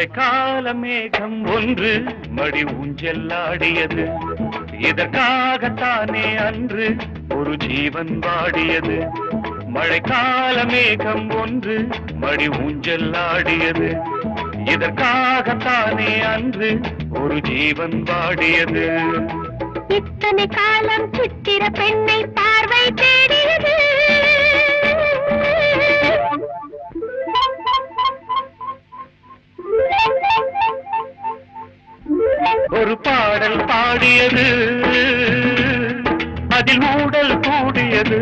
மழைக்கால மேகம் ஒன்று மடி ஊஞ்செல்லாடியது. இதற்காகத்தானே அன்று ஒரு ஜீவன் வாடியது. மழைக்கால மேகம் ஒன்று மடி ஊஞ்செல்லாடியது. இதற்காகத்தானே அன்று ஒரு ஜீவன் வாடியது. இத்தனை காலம் சித்திர பெண்ணை பார்வை தேடியது. ஒரு பாடல் பாடியது, அதில் ஊடல் கூடியது.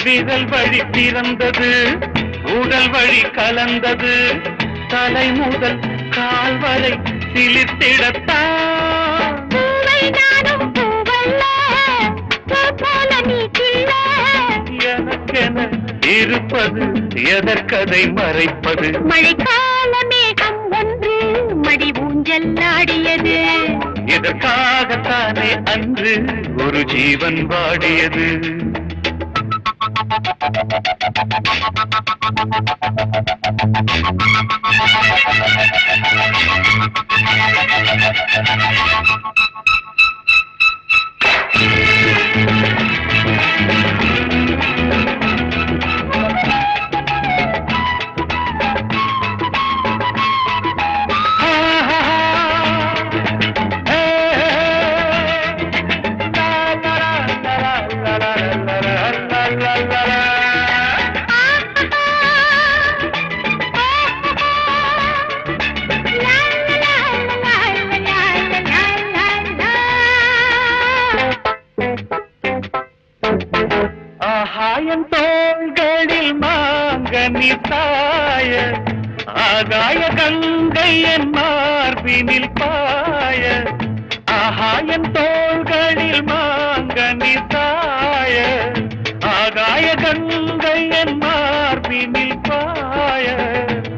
விரல் வழி பிறந்தது, உடல் வழி கலந்தது. தலை முதல் கால் வரை சிலிர்த்திடத்தான். எனக்கென இருப்பது எதற்கதை மறைப்பது? மழைக்கால மேகம் ஒன்று மடி ஊஞ்செல்லாடியது. இதற்காகத்தானே அன்று ஒரு ஜீவன் வாடியது. ஆகாயன் தோள்களில் மாங்கனி சாய, ஆகாய கங்கை என் மார்பினில் பாய. ஆகாயன் தோள்களில் மாங்கனி சாய, ஆகாய கங்கை என் மார்பினில் பாய.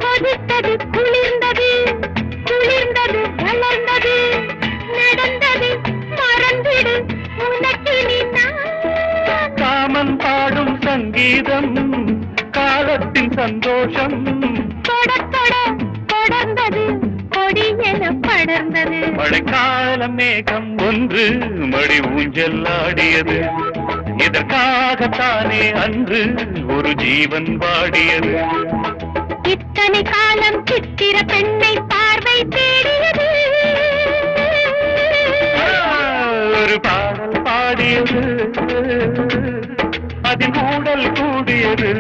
கொதித்தது குளிர்ந்தது, குளிர்ந்தது வளர்ந்தது, நடந்தது மறந்திடு உனக்கு நீ. காமன் பாடும் சங்கீதம் காலத்தின் சந்தோஷம். தொடர்ந்தது கொடி என படர்ந்தது. மழைக்கால மேகம் ஒன்று மடி ஊஞ்செல்லாடியது. இதற்காகத்தானே அன்று ஒரு ஜீவன் வாடியது. இத்தனை காலம் சித்திர பெண்ணை பார்வை தேடியது. ஒரு பாடல் பாடியது, அதில் ஊடல் கூடியது.